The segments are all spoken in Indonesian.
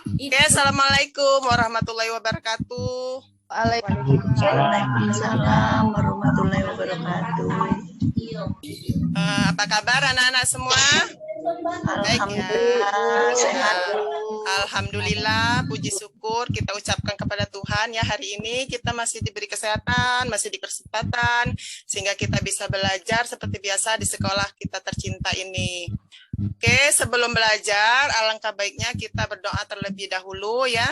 Oke, assalamualaikum warahmatullahi wabarakatuh. Waalaikumsalam warahmatullahi wabarakatuh. Apa kabar anak-anak semua? Baik ya. Alhamdulillah sehat. Alhamdulillah, puji syukur kita ucapkan kepada Tuhan ya, hari ini kita masih diberi kesehatan, masih diberi kesempatan sehingga kita bisa belajar seperti biasa di sekolah kita tercinta ini. Oke, sebelum belajar alangkah baiknya kita berdoa terlebih dahulu ya.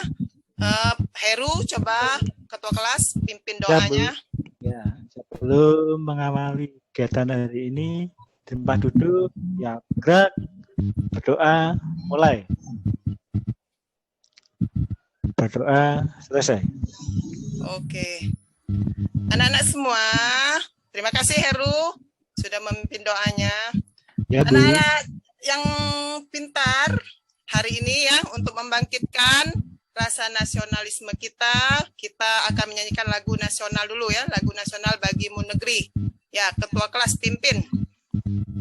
Heru, coba ketua kelas pimpin doanya. Ya, sebelum mengawali kegiatan hari ini, tempat duduk, ya gerak, berdoa, mulai. Berdoa, selesai. Oke. Anak-anak semua, terima kasih Heru sudah memimpin doanya. Ya, Bu. Anak-anak yang pintar, hari ini ya untuk membangkitkan rasa nasionalisme kita akan menyanyikan lagu nasional dulu ya, lagu nasional Bagimu Negeri. Ya, ketua kelas pimpin.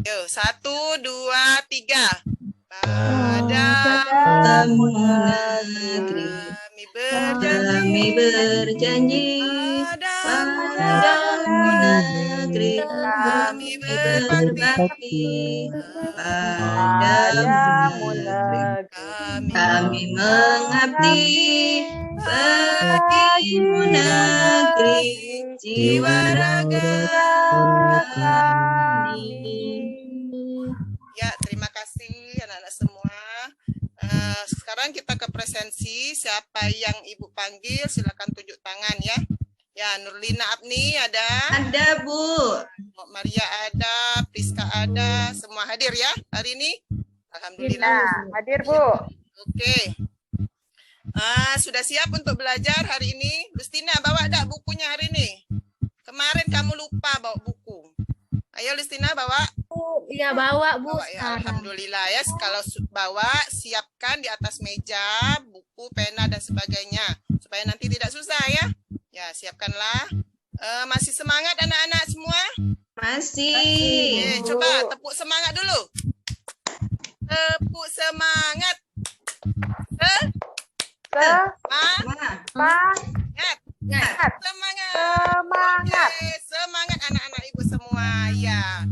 Yuk, 1, 2, 3. Padamu negeri, kami berjanji. Padamu negeri, kami berbakti. Padamu negeri, kami mengabdi. Bagimu negeri, jiwa raga kami. Ya, terima kasih anak-anak semua. Sekarang kita ke presensi. Siapa yang Ibu panggil, silakan tunjuk tangan ya. Ya, Nurlina Abni ada. Ada, Bu. Maria ada, Priska ada. Semua hadir ya hari ini? Alhamdulillah. Hadir, Bu. Oke. Sudah siap untuk belajar hari ini? Lustina, bawa dak bukunya hari ini? Kemarin kamu lupa bawa buku. Ayo Lustina bawa. Iya, bawa, Bu. Bawa ya, alhamdulillah ya. Kalau bawa, siapkan di atas meja buku, pena dan sebagainya supaya nanti tidak susah ya. Ya, siapkanlah. Masih semangat anak-anak semua? Masih. Oke, coba tepuk semangat dulu. Tepuk semangat. Semangat. Semangat. Oke, semangat anak-anak Ibu semua. Ya.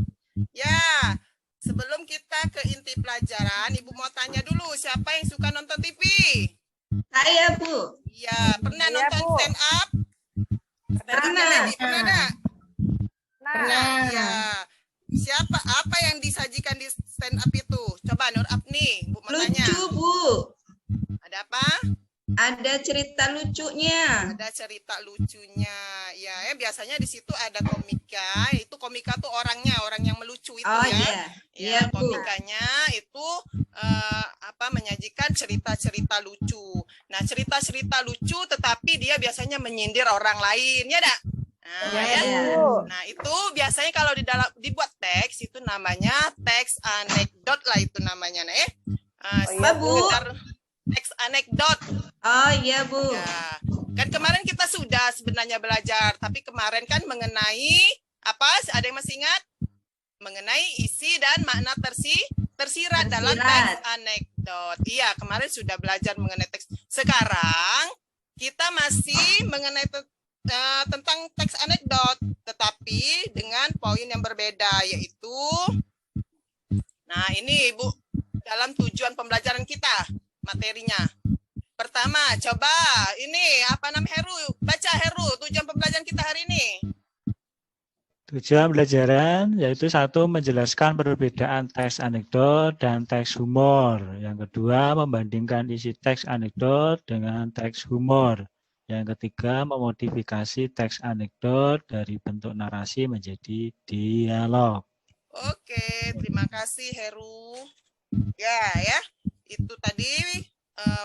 Ya. Sebelum kita ke inti pelajaran, Ibu mau tanya dulu, siapa yang suka nonton TV? Saya, Bu. Ya, pernah Iya, nonton Bu. stand up? Pernah. Pernah enggak? Pernah. Ya. Siapa, apa yang disajikan di stand up itu? Coba Nur Abni, Bu mau tanya. Lucu, Bu. Ada apa? Ada cerita lucunya. Ada cerita lucunya. Ya, biasanya di situ ada komika. Itu komika tuh orangnya, orang yang melucu itu Oh ya. iya. Ya, Iya, Bu. komikanya itu menyajikan cerita-cerita lucu. Nah, cerita-cerita lucu tetapi dia biasanya menyindir orang lain, ya dak? Nah, Iya, ya. Bu. Nah, itu biasanya kalau di dalam dibuat teks itu namanya teks anekdot lah itu namanya. Nah, iya, Bu. teks anekdot. Oh iya, Bu. Ya, kan kemarin kita sudah sebenarnya belajar, tapi kemarin kan mengenai apa? Ada yang masih ingat? Mengenai isi dan makna tersirat dalam teks anekdot. Iya, kemarin sudah belajar mengenai teks. Sekarang kita masih mengenai tentang teks anekdot, tetapi dengan poin yang berbeda, yaitu, nah ini Ibu, dalam tujuan pembelajaran kita, materinya. Pertama, coba ini apa namanya Heru? Baca Heru, tujuan pembelajaran kita hari ini. Tujuan pembelajaran yaitu 1. Menjelaskan perbedaan teks anekdot dan teks humor. Yang kedua, membandingkan isi teks anekdot dengan teks humor. Yang ketiga, memodifikasi teks anekdot dari bentuk narasi menjadi dialog. Oke, terima kasih Heru. Ya, itu tadi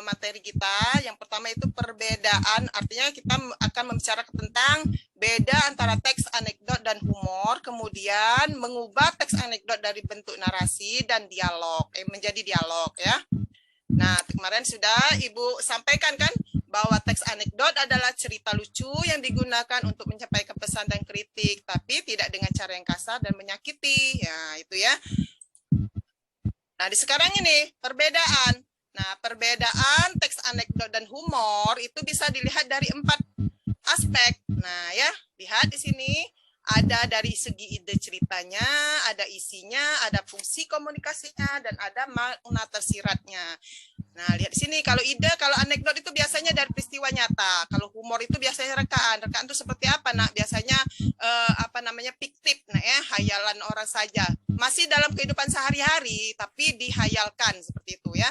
materi kita. Yang pertama itu perbedaan, artinya kita akan membicarakan tentang beda antara teks anekdot dan humor, kemudian mengubah teks anekdot dari bentuk narasi dan dialog, menjadi dialog ya. Nah, kemarin sudah Ibu sampaikan kan bahwa teks anekdot adalah cerita lucu yang digunakan untuk menyampaikan pesan dan kritik, tapi tidak dengan cara yang kasar dan menyakiti. Ya, itu ya. Nah, di sekarang ini perbedaan. Nah, perbedaan teks anekdot dan humor itu bisa dilihat dari 4 aspek. Nah, ya, lihat di sini ada dari segi ide ceritanya, ada isinya, ada fungsi komunikasinya, dan ada makna tersiratnya. Nah, lihat di sini, kalau ide, kalau anekdot itu biasanya dari peristiwa nyata. Kalau humor itu biasanya rekaan. Rekaan itu seperti apa, Nak? Biasanya fiktif, nah ya, hayalan orang saja. Masih dalam kehidupan sehari-hari, tapi dihayalkan seperti itu ya.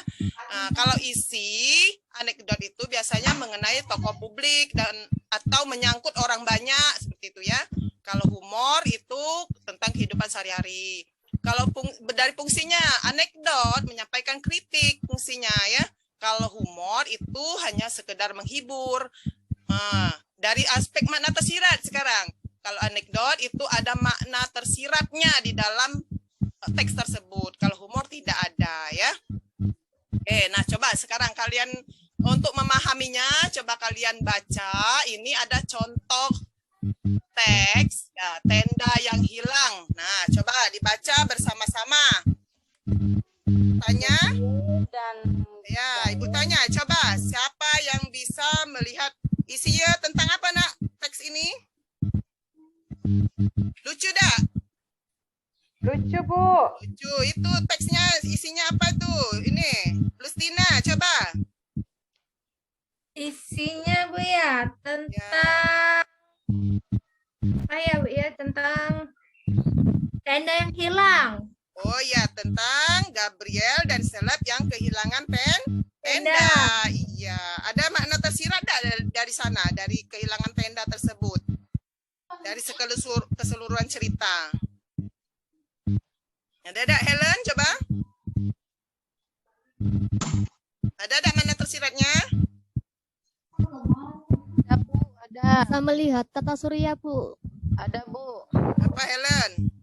Kalau isi anekdot itu biasanya mengenai tokoh publik dan atau menyangkut orang banyak seperti itu ya. Kalau humor itu tentang kehidupan sehari-hari. Kalau dari fungsinya, anekdot menyampaikan kritik fungsinya ya. Kalau humor itu hanya sekedar menghibur. Dari aspek makna tersirat sekarang. Kalau anekdot itu ada makna tersiratnya di dalam teks tersebut. Kalau humor tidak ada ya. Nah coba sekarang kalian untuk memahaminya, coba kalian baca. Ini ada contoh teks ya, tenda yang hilang. Nah, coba dibaca bersama-sama. Tanya. Ya, Ibu tanya. Coba siapa yang bisa melihat isinya tentang apa, Nak? Teks ini? Lucu dah? Lucu, Bu. Lucu. Itu teksnya isinya apa tuh? Ini. Lustina, coba. Isinya Bu ya tentang Bu ya tentang tenda yang hilang. Oh ya, tentang Gabriel dan seleb yang kehilangan tenda. Iya, ada makna tersirat dari sana, dari kehilangan tenda tersebut. Dari keseluruhan cerita. Ada Helen, coba. Ada makna tersiratnya? Ada Bu, ada. Bisa melihat tata surya, Bu. Ada Bu. Apa Helen?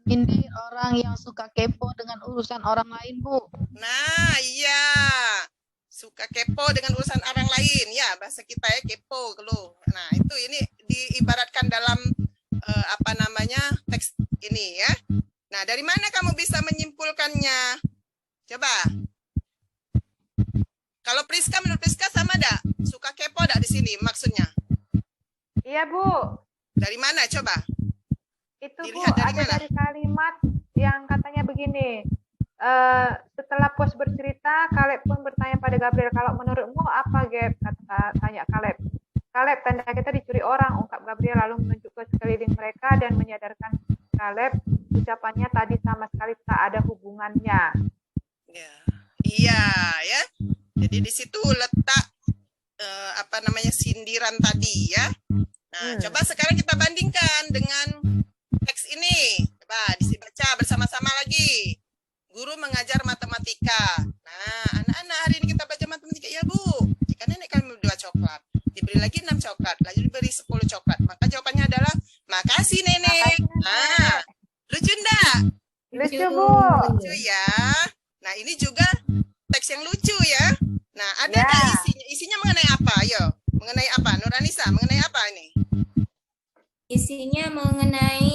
Menyindir orang yang suka kepo dengan urusan orang lain Bu. Nah, iya. Suka kepo dengan urusan orang lain. Ya, bahasa kita ya kepo lu. Nah, itu ini diibaratkan dalam teks ini ya. Nah, dari mana kamu bisa menyimpulkannya? Coba. Kalau Priska, menurut Priska sama enggak? Suka kepo enggak di sini maksudnya? Iya, Bu. Dari mana coba? Itu Bu, Dilihat dari ada mana? dari kalimat yang katanya begini. Setelah Pos bercerita, Kaleb pun bertanya pada Gabriel, kalau menurutmu apa, Gab? Tanya Kaleb. Kaleb, tenda kita dicuri orang, ungkap Gabriel lalu menunjuk ke sekeliling mereka dan menyadarkan Kaleb ucapannya tadi sama sekali tak ada hubungannya. Ya. Iya, ya. Jadi di situ letak sindiran tadi ya. Nah, coba sekarang kita bandingkan dengan teks ini. Coba dibaca bersama-sama lagi. Guru mengajar matematika. Nah, anak-anak hari ini kita belajar matematika. Ya, Bu. Jika nenek kami 2 coklat, diberi lagi 6 coklat, lalu diberi 10 coklat. Maka jawabannya adalah, makasih nenek. Nah, lucu enggak? Lucu, Bu. Lucu ya. Nah, ini juga teks yang lucu ya. Nah, ada Ya. nggak isinya? Isinya mengenai apa? Ayo, mengenai apa? Nuranisa, mengenai apa ini? Isinya mengenai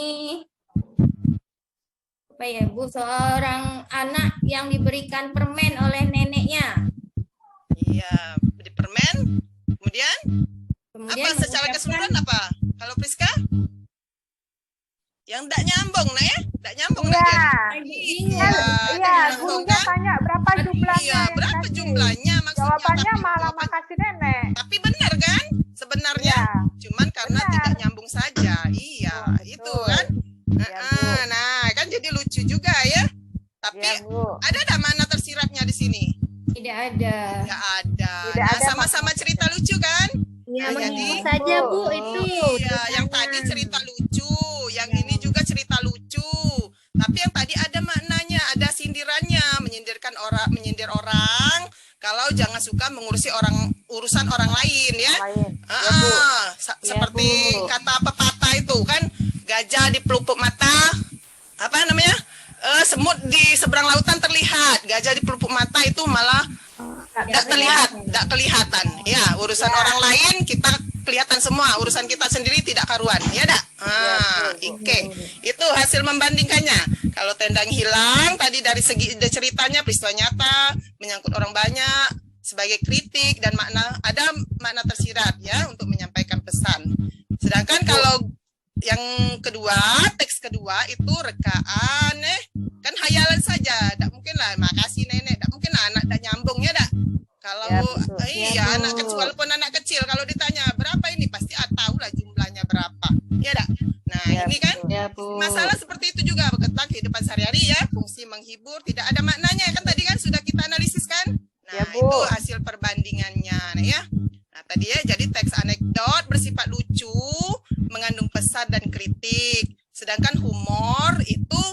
apa ya Bu, seorang anak yang diberikan permen oleh neneknya. Iya, di permen. Kemudian apa secara mengucapkan- keseluruhan apa? Kalau Priska? Yang enggak nyambung, nah ya? Enggak nyambung Iya. nah, Iya. Iya, gurunya tanya berapa jumlahnya. Iya, yang berapa dikasih. jumlahnya maksudnya? Jawabannya Tapi malah jawaban- makasih nenek. Tapi benar kan? Sebenarnya Iya. cuman karena Benar. tidak nyambung saja. Iya, itu Betul. kan. Iya, Bu. Nah, kan jadi lucu juga ya. Tapi Iya, Bu. ada enggak mana tersiratnya di sini? Tidak ada. Tidak ada. Tidak Nah, ada sama-sama cerita lucu kan? Ya, Nah, jadi menghibur saja, Bu, Oh, itu. iya, yang tadi cerita lucu, yang ini juga cerita lucu. Tapi yang tadi ada maknanya, ada sindirannya, menyindir orang. Kalau jangan suka mengurusi urusan orang lain ya. Lain. Ya, Bu. Seperti kata pepatah itu kan, gajah di pelupuk mata, apa namanya? Semut di seberang lautan terlihat, gajah di pelupuk mata itu malah tidak terlihat, tidak kelihatan. Ya, urusan orang lain kita kelihatan semua urusan kita sendiri tidak karuan, ya dak? Oke. Itu hasil membandingkannya. Kalau tendang hilang tadi dari segi ceritanya peristiwa nyata menyangkut orang banyak sebagai kritik dan ada makna tersirat ya untuk menyampaikan pesan. Sedangkan kalau yang kedua, teks kedua itu rekaan kan hayalan saja, tak mungkin lah makasih nenek, tak mungkin lah anak tak nyambung ya dak. Kalau anak kecil, walaupun anak kecil kalau ditanya berapa ini pasti tahu lah jumlahnya berapa, ya dak. Nah ini kan masalah seperti itu juga tentang kehidupan sehari-hari ya, fungsi menghibur tidak ada maknanya kan tadi kan sudah kita analisis kan. Nah itu hasil perbandingannya, nah ya. Nah tadi ya jadi teks anekdot bersifat lucu, mengandung pesan dan kritik. Sedangkan humor itu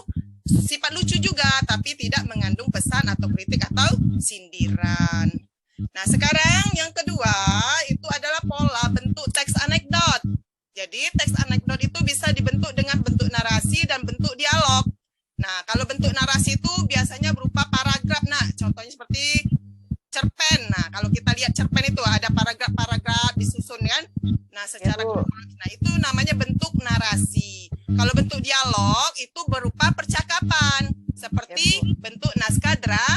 sifat lucu juga, tapi tidak mengandung pesan atau kritik atau sindiran. Nah sekarang yang kedua itu adalah pola bentuk teks anekdot. Jadi teks anekdot itu bisa dibentuk dengan bentuk narasi dan bentuk dialog. Nah kalau bentuk narasi itu biasanya berupa paragraf. Nah contohnya seperti cerpen. Nah kalau kita lihat cerpen itu ada paragraf-paragraf disusun kan. Nah secara kronologis. Nah itu namanya bentuk narasi. Kalau bentuk dialog itu berupa percakapan seperti bentuk naskah drama.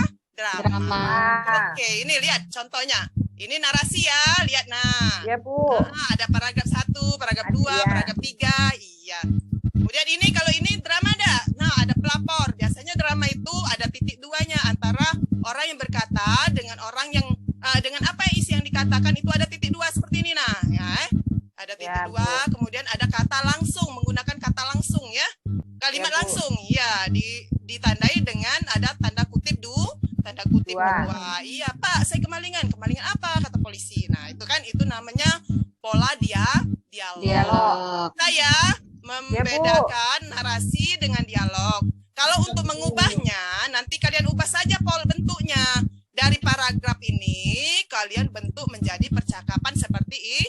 Oke, ini lihat contohnya. Ini narasi ya, lihat nah. Ya, Bu. Nah, ada paragraf 1, paragraf 2, paragraf 3. Iya. Kemudian ini kalau ini drama ada. Nah, ada pelapor. Biasanya drama itu ada titik duanya antara orang yang berkata dengan orang yang dengan apa isi yang dikatakan itu ada titik dua seperti ini nah, ya. Ada titik dua, kemudian ada kata langsung, menggunakan kata langsung ya. Kalimat langsung, ya, ditandai dengan ada tanda kutip tanda kutip dua. Iya, Pak, saya kemalingan. Kemalingan apa? Kata polisi. Nah, itu kan itu namanya pola dialog. Saya membedakan narasi dengan dialog. Kalau untuk mengubahnya, nanti kalian ubah saja pola bentuknya. Dari paragraf ini kalian bentuk menjadi percakapan seperti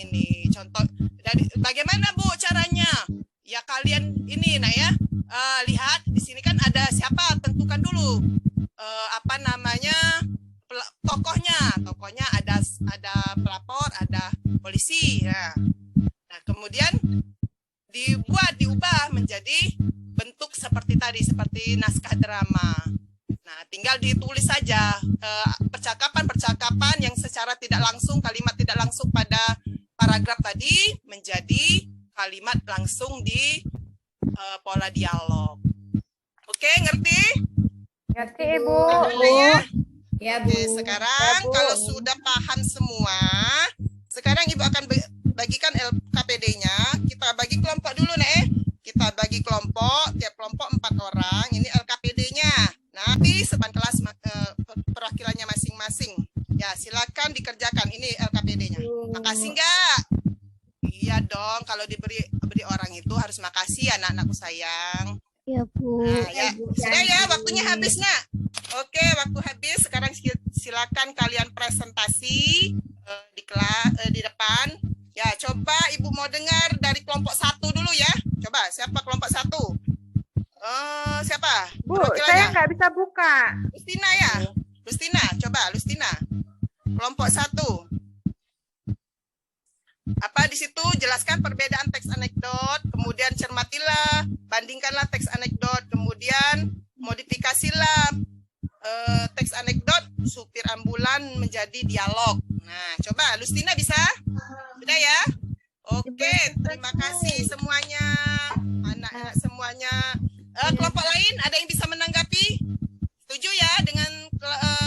ini. Contoh dari bagaimana Bu caranya? Ya kalian ini nah ya lihat di sini kan ada siapa? Tentukan dulu apa namanya tokohnya ada pelapor, ada polisi. Nah kemudian diubah menjadi bentuk seperti tadi, seperti naskah drama. Nah, tinggal ditulis saja percakapan-percakapan yang secara tidak langsung, kalimat tidak langsung pada paragraf tadi menjadi kalimat langsung di pola dialog. Oke, ngerti? Ngerti, Ibu. Ya, Bu. Oke, sekarang kalau sudah paham semua, sekarang Ibu akan bagikan LKPD-nya. Kita bagi kelompok dulu, Nek. Kita bagi kelompok, tiap kelompok 4 orang. Ini LKPD-nya. Nanti sepan kelas perwakilannya masing-masing. Ya, silakan dikerjakan. Ini LKPD-nya. Makasih enggak? Iya dong, kalau diberi orang itu harus makasih anak-anakku sayang. Ya, Bu. Nah, ya. Sudah ya, waktunya habis, Nak. Oke, waktu habis. Sekarang silakan kalian presentasi di depan. Ya, coba Ibu mau dengar dari kelompok 1 dulu ya. Coba, siapa kelompok 1? Siapa? Bu, saya nggak bisa buka. Lustina ya? Lustina, coba Lustina. Kelompok 1. Apa di situ? Jelaskan perbedaan teks anekdot, kemudian cermatilah, bandingkanlah teks anekdot, kemudian modifikasilah teks anekdot supir ambulan menjadi dialog. Nah, coba Lustina bisa? Sudah ya? Oke, terima kasih semuanya. Anak-anak semuanya. Kelompok lain ada yang bisa menanggapi? Setuju ya dengan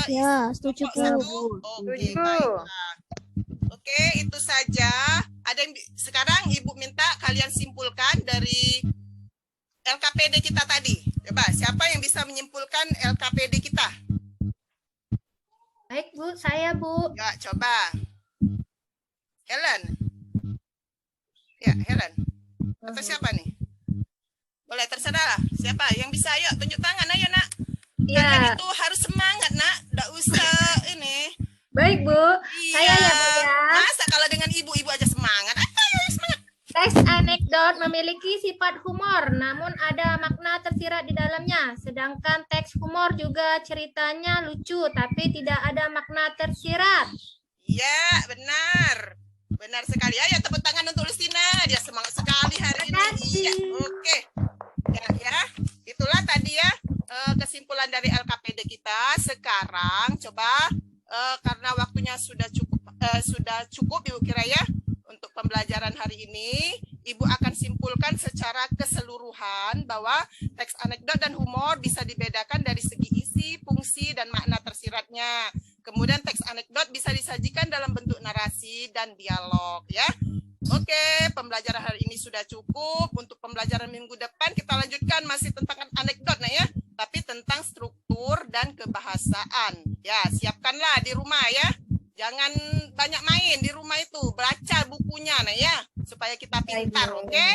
Ya, setuju, kelompok 1? Bu. Oke, baiklah. Oke, itu saja. Ada yang sekarang Ibu minta kalian simpulkan dari LKPD kita tadi. Coba, siapa yang bisa menyimpulkan LKPD kita? Baik, Bu. Saya, Bu. Ya, coba. Helen. Ya, Helen. Atau siapa nih? Boleh, terserah. Siapa yang bisa? Ayo, tunjuk tangan. Ayo, Nak. Kalian itu harus semangat, Nak. Nggak usah ini. Baik, Bu. Iya. Saya ya, Bu ya. Masa kalau dengan ibu-ibu aja semangat? Ayo, semangat. Teks anekdot memiliki sifat humor, namun ada makna tersirat di dalamnya. Sedangkan teks humor juga ceritanya lucu, tapi tidak ada makna tersirat. Iya, benar. Benar sekali. Ya, tepuk tangan untuk Lustina. Dia semangat sekali hari ini. Iya, oke. Ya. Itulah tadi ya kesimpulan dari LKPD kita. Sekarang coba karena waktunya sudah cukup Ibu kira ya untuk pembelajaran hari ini. Ibu akan simpulkan secara keseluruhan bahwa teks anekdot dan humor bisa dibedakan dari segi isi, fungsi, dan makna tersiratnya. Kemudian teks anekdot bisa disajikan dalam bentuk narasi dan dialog ya. Oke, pembelajaran hari ini sudah cukup. Untuk pembelajaran minggu depan kita lanjutkan masih tentang anekdot ya, tapi tentang struktur dan kebahasaan. Ya, siapkanlah di rumah ya. Jangan banyak main di rumah itu, baca bukunya ya, supaya kita pintar, oke?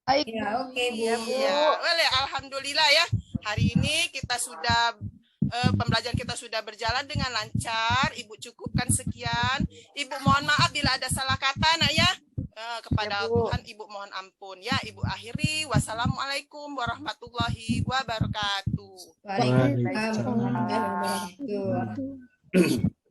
Baik. Ya, oke, Bu. Ya, boleh. Alhamdulillah ya. Hari ini kita sudah pembelajaran kita sudah berjalan dengan lancar. Ibu cukupkan sekian. Ibu mohon maaf bila ada salah kata ya. Kepada Tuhan Ibu mohon ampun ya. Ibu akhiri. Wassalamualaikum warahmatullahi wabarakatuh. Waalaikumsalam warahmatullahi wabarakatuh.